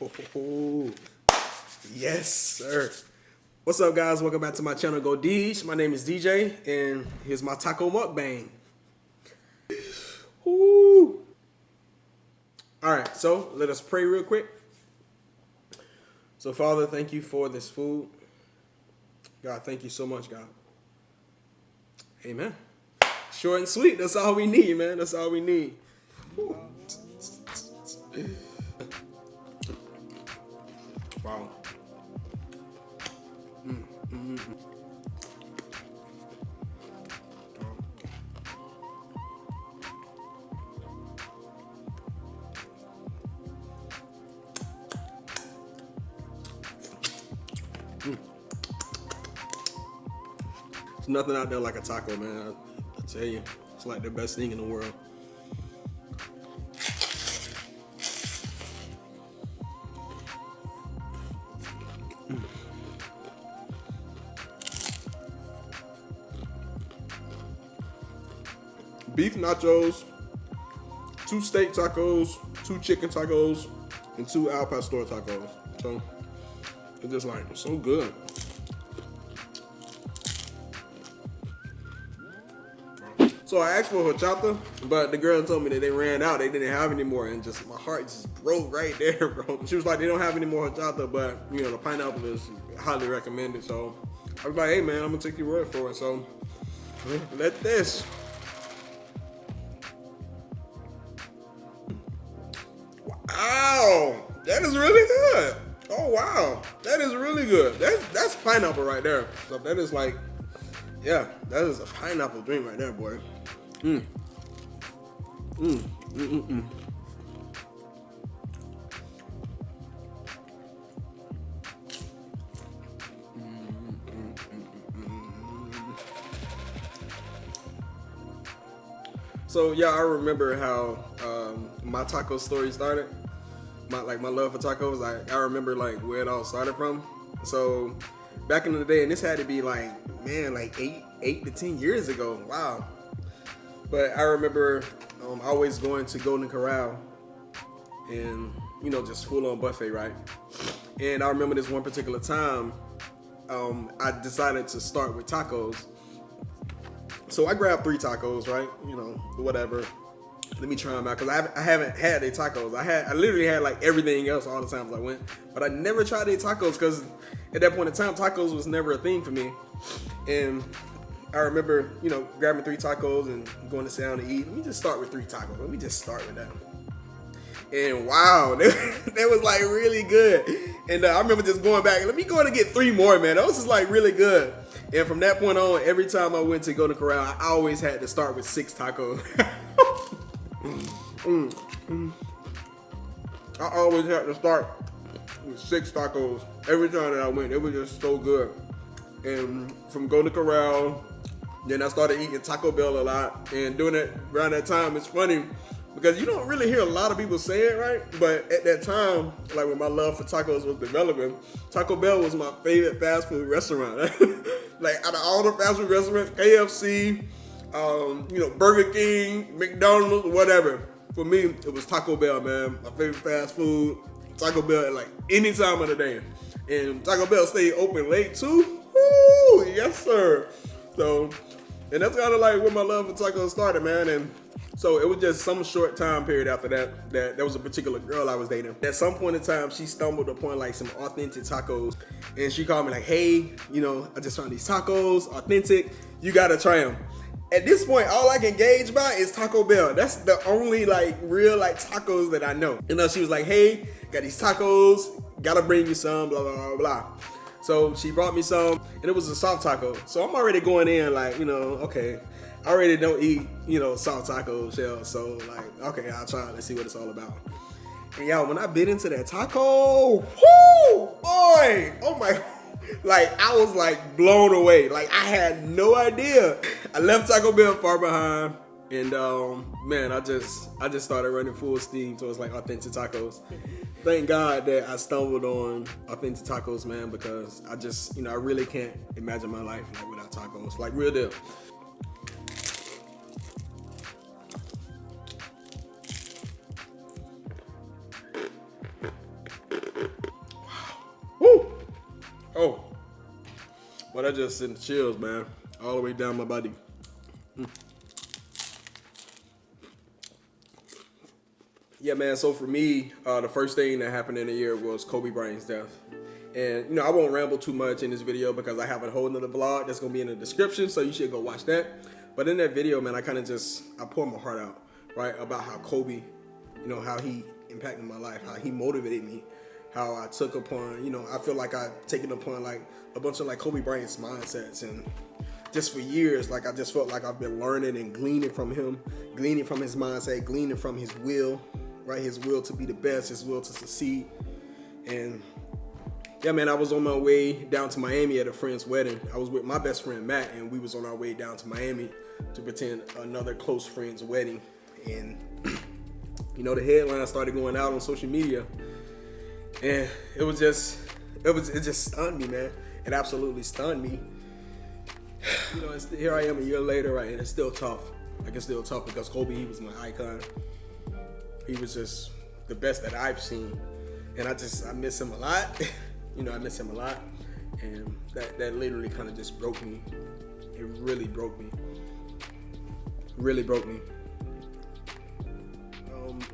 Oh, yes, sir. What's up, guys? Welcome back to my channel, Go Deej. My name is DJ, and here's my taco mukbang. Ooh. All right, so let us pray real quick. So, Father, thank you for this food. God, thank you so much, God. Amen. Short and sweet. That's all we need, man. That's all we need. Ooh. Wow. There's nothing out there like a taco, man. I tell you, it's like the best thing in the world. Beef nachos, 2 steak tacos, 2 chicken tacos, and 2 al pastor tacos. So it's just like so good. So I asked for horchata, but the girl told me that they ran out. They didn't have any more, and just my heart just broke right there, bro. She was like, they don't have any more horchata, but you know the pineapple is highly recommended. So I was like, hey man, I'm gonna take your word for it. So let this. Wow, that is really good. Oh wow, that is really good. That's pineapple right there. So that is like, yeah, that is a pineapple drink right there, boy. So yeah, I remember how my taco story started. My love for tacos. I remember like where it all started from. So back in the day, and this had to be like, man, like 8 to 10 years ago. Wow. But I remember always going to Golden Corral and, you know, just full on buffet, right? And I remember this one particular time, I decided to start with tacos. So I grabbed 3 tacos, right? You know, whatever. Let me try them out, because I haven't had their tacos. I literally had like everything else all the times I went, but I never tried their tacos because at that point in time, tacos was never a thing for me. And I remember, you know, grabbing 3 tacos and going to sit down to eat. Let me just start with 3 tacos. Let me just start with that. And wow, that was like really good. And I remember just going back, let me go and get 3 more, man. Those is like really good. And from that point on, every time I went to Golden Corral, I always had to start with 6 tacos. I always had to start with 6 tacos every time that I went. It was just so good. And from Golden Corral, then I started eating Taco Bell a lot. And doing it around that time, it's funny because you don't really hear a lot of people say it, right? But at that time, like when my love for tacos was developing, Taco Bell was my favorite fast food restaurant. Like out of all the fast food restaurants, KFC, you know, Burger King, McDonald's, whatever. For me, it was Taco Bell, man. My favorite fast food, Taco Bell, at like any time of the day. And Taco Bell stayed open late too. Woo, yes sir. So, and that's kind of like where my love for tacos started, man. And so it was just some short time period after that there was a particular girl I was dating. At some point in time, she stumbled upon like some authentic tacos, and she called me like, hey, you know, I just found these tacos, authentic. You gotta try them. At this point, all I can gauge by is Taco Bell. That's the only like real like tacos that I know. You know, she was like, hey, got these tacos, gotta bring you some, blah, blah, blah, blah. So she brought me some, and it was a soft taco. So I'm already going in like, you know, okay, I already don't eat, you know, soft taco shells. So like, okay, I'll try it. Let's see what it's all about. And y'all, when I bit into that taco, whoo, boy, oh my, like I was like blown away. Like I had no idea. I left Taco Bell far behind, and man, I just started running full steam towards like authentic tacos. Thank God that I stumbled on authentic tacos, man, because I just, you know, I really can't imagine my life like without tacos. Like real deal. But I just sent the chills, man, all the way down my body. Yeah, man. So for me, the first thing that happened in the year was Kobe Bryant's death. And, you know, I won't ramble too much in this video because I have a whole nother vlog that's going to be in the description, so you should go watch that. But in that video, man, I poured my heart out, right, about how Kobe, you know, how he impacted my life, how he motivated me, how I took upon, you know, I feel like I've taken upon, like, a bunch of, like, Kobe Bryant's mindsets. And just for years, like, I just felt like I've been learning and gleaning from him, gleaning from his mindset, gleaning from his will, right, his will to be the best, his will to succeed. And yeah, man, I was on my way down to Miami at a friend's wedding. I was with my best friend, Matt, and we was on our way down to Miami to attend another close friend's wedding. And, you know, the headlines started going out on social media. And it just stunned me, man. It absolutely stunned me. You know, here I am a year later, right, and it's still tough. Like, it's still tough because Kobe, he was my icon. He was just the best that I've seen. And I miss him a lot. You know, I miss him a lot, and that literally kind of just broke me. It really broke me. Really broke me.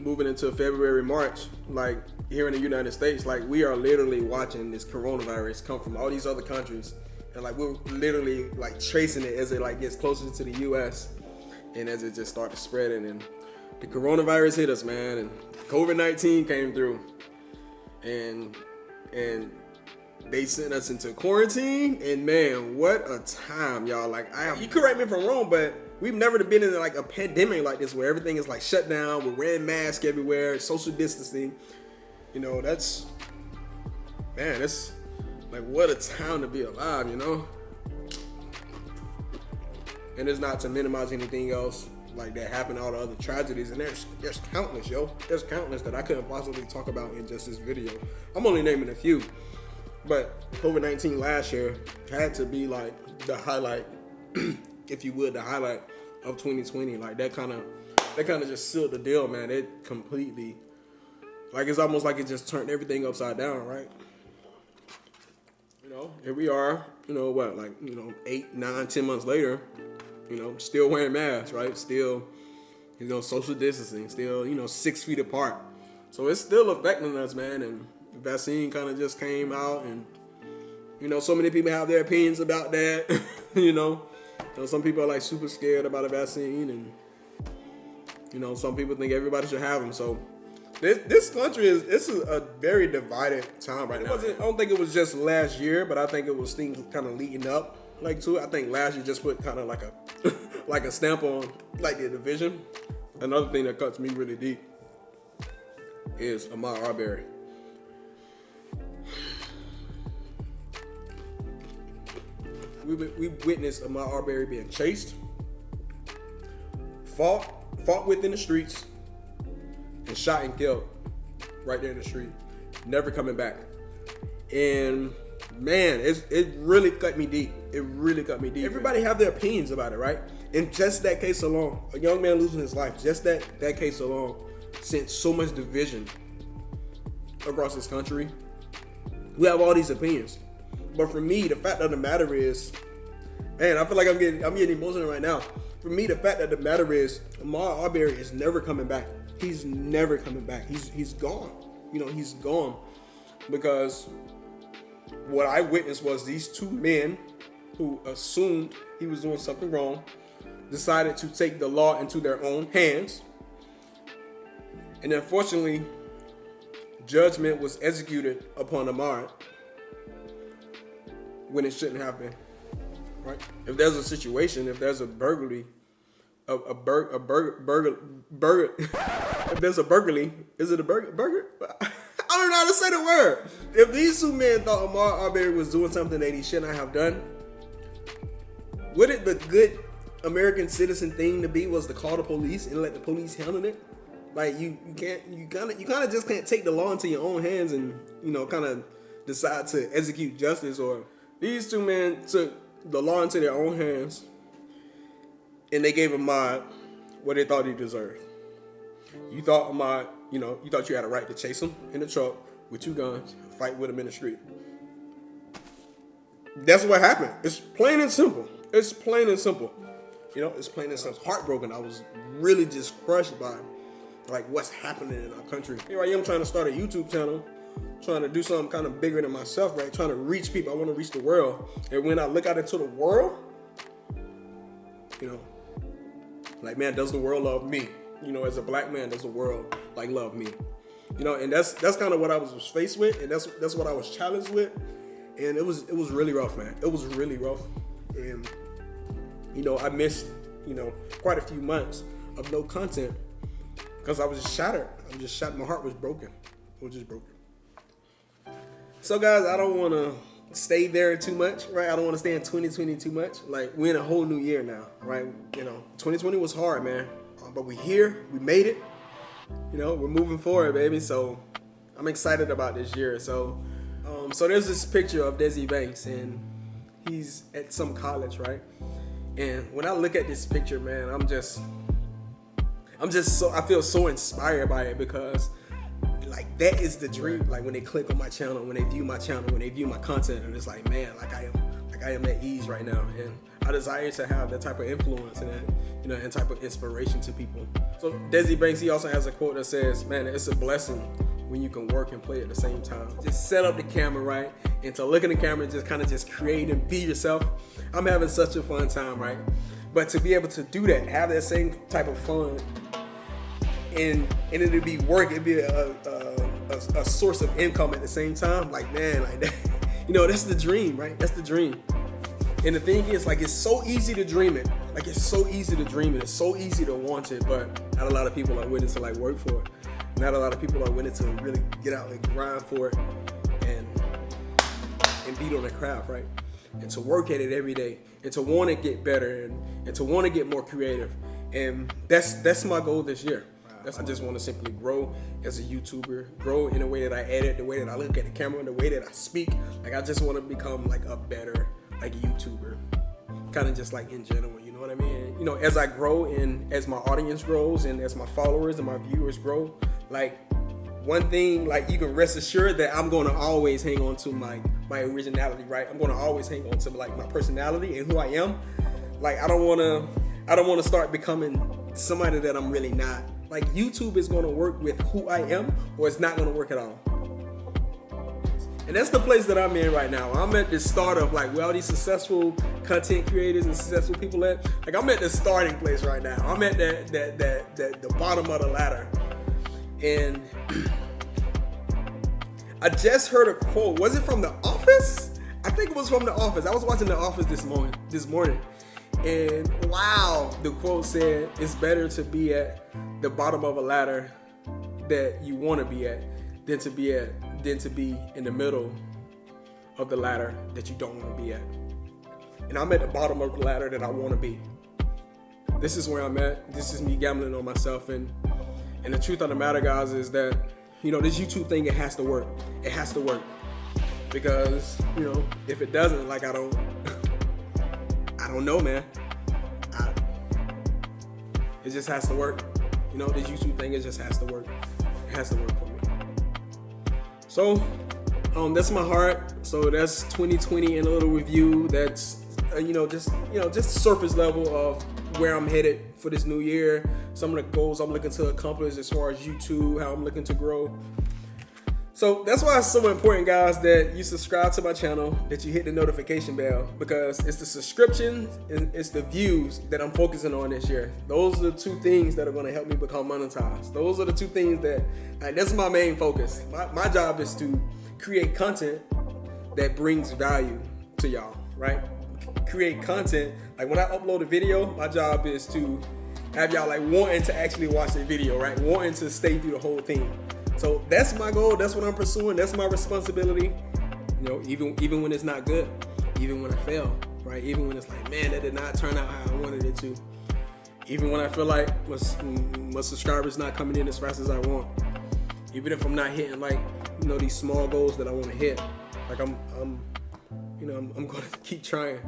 Moving into February, March, like here in the United States, like we are literally watching this coronavirus come from all these other countries, and like we're literally like tracing it as it like gets closer to the U.S. and as it just started spreading, and the coronavirus hit us, man, and COVID-19 came through, and they sent us into quarantine, and man, what a time, y'all. Like, you correct me if I'm wrong, but we've never been in like a pandemic like this where everything is like shut down. We're wearing masks everywhere, social distancing. You know, that's like, what a time to be alive, you know? And it's not to minimize anything else like that happened, all the other tragedies, and there's countless, yo. There's countless that I couldn't possibly talk about in just this video. I'm only naming a few. But COVID-19 last year had to be like the highlight, if you would, the highlight of 2020. Like that kind of just sealed the deal, man. It completely, like, it's almost like it just turned everything upside down, right? You know, here we are, you know, what, like, you know, 8, 9, 10 months later, you know, still wearing masks, right? Still, you know, social distancing, still, you know, 6 feet apart. So it's still affecting us, man. And the vaccine kind of just came out, and, you know, so many people have their opinions about that. You know, some people are like super scared about a vaccine, and, you know, some people think everybody should have them. So this country this is a very divided time right now. I don't think it was just last year, but I think it was things kind of leading up like to it. I think last year just put kind of like a like a stamp on like the division. Another thing that cuts me really deep is Ahmaud Arbery. We witnessed Ahmaud Arbery being chased, fought with in the streets, and shot and killed right there in the street, never coming back. And man, it really cut me deep. It really cut me deep. Everybody have their opinions about it, right? And just that case alone, a young man losing his life, just that case alone sent so much division across this country. We have all these opinions. But for me, the fact of the matter is, man, I feel like I'm getting emotional right now. For me, the fact of the matter is, Ahmaud Arbery is never coming back. He's never coming back. He's gone. You know, he's gone. Because what I witnessed was these two men who assumed he was doing something wrong, decided to take the law into their own hands. And unfortunately, judgment was executed upon Ahmaud when it shouldn't have been, right? If there's a situation, if there's a burglary, if there's a burglary, is it a burger? I don't know how to say the word. If these two men thought Ahmaud Arbery was doing something that he should not have done, would it the good American citizen thing to be was to call the police and let the police handle it? Like you kind of just can't take the law into your own hands and, you know, kind of decide to execute justice. Or these two men took the law into their own hands and they gave Ahmaud what they thought he deserved. You thought Ahmaud, you know, you thought you had a right to chase him in the truck with 2 guns, fight with him in the street. that's what happened. It's plain and simple. It's plain and simple. You know, it's plain and simple. Heartbroken. I was really just crushed by like what's happening in our country. Here I am trying to start a YouTube channel, trying to do something kind of bigger than myself, right? Trying to reach people. I want to reach the world. And when I look out into the world, you know, like, man, does the world love me? You know, as a black man, does the world like love me? You know, and that's kind of what I was faced with, and that's what I was challenged with, and it was really rough, man. It was really rough, and you know, I missed, you know, quite a few months of no content because I was just shattered. I was just shattered. My heart was broken. It was just broken. So, guys, I don't want to stay there too much, right? I don't want to stay in 2020 too much. Like, we're in a whole new year now, right? You know, 2020 was hard, man. But we're here. We made it. You know, we're moving forward, baby. So I'm excited about this year. So there's this picture of Desi Banks, and he's at some college, right? And when I look at this picture, man, I feel so inspired by it because like that is the dream. Like when they click on my channel, when they view my channel, when they view my content, and it's like, man, like I am at ease right now, and I desire to have that type of influence and that, you know, and type of inspiration to people. So Desi Banks, he also has a quote that says, man, it's a blessing when you can work and play at the same time. Just set up the camera, right? And to look in the camera and just kind of just create and be yourself. I'm having such a fun time, right? But to be able to do that, have that same type of fun, and it'll be work, it'll be a source of income at the same time, like, man, like that. You know, that's the dream, right? That's the dream. And the thing is, like, it's so easy to dream it. Like, it's so easy to dream it. It's so easy to want it, but not a lot of people are willing to, like, work for it. Not a lot of people are willing to really get out and grind for it and beat on their craft, right? And to work at it every day and to want to get better and to want to get more creative. And that's my goal this year. I just want to simply grow as a YouTuber, grow in the way that I edit, the way that I look at the camera, the way that I speak. Like, I just want to become like a better like YouTuber, kind of just like in general, you know what I mean? You know, as I grow and as my audience grows and as my followers and my viewers grow, like one thing, like you can rest assured that I'm going to always hang on to my originality, right? I'm going to always hang on to like my personality and who I am. Like, I don't want to start becoming somebody that I'm really not. Like, YouTube is going to work with who I am, or it's not going to work at all. And that's the place that I'm in right now. I'm at the start of like where all these successful content creators and successful people at. Like, I'm at the starting place right now. I'm at the bottom of the ladder. And I just heard a quote. Was it from The Office? I think it was from The Office. I was watching The Office this morning. And wow, the quote said, it's better to be at the bottom of a ladder that you want to be at than to be in the middle of the ladder that you don't want to be at. And I'm at the bottom of the ladder that I want to be. This is where I'm at. This is me gambling on myself. And the truth of the matter, guys, is that, you know, this YouTube thing, it has to work. It has to work. Because, you know, if it doesn't, like, I don't know, man. It just has to work. You know, this YouTube thing, it just has to work. It has to work for me. So, that's my heart. So that's 2020 and a little review. That's just surface level of where I'm headed for this new year. Some of the goals I'm looking to accomplish as far as YouTube, how I'm looking to grow. So that's why it's so important, guys, that you subscribe to my channel, that you hit the notification bell, because it's the subscriptions and it's the views that I'm focusing on this year. Those are the two things that are going to help me become monetized. Those are the two things that's my main focus. My job is to create content that brings value to y'all, right? Create content. Like when I upload a video, my job is to have y'all like wanting to actually watch the video, right? Wanting to stay through the whole thing. So that's my goal. That's what I'm pursuing. That's my responsibility. You know, even when it's not good, even when I fail, right? Even when it's like, man, that did not turn out how I wanted it to. Even when I feel like my subscribers not coming in as fast as I want. Even if I'm not hitting like, you know, these small goals that I want to hit. Like I'm going to keep trying.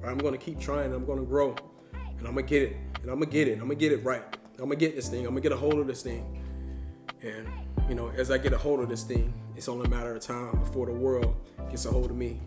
Right? I'm going to keep trying. I'm going to grow, and I'm gonna get it. And I'm gonna get it. I'm gonna get it right. I'm gonna get this thing. I'm gonna get a hold of this thing. And you know, as I get a hold of this thing, it's only a matter of time before the world gets a hold of me.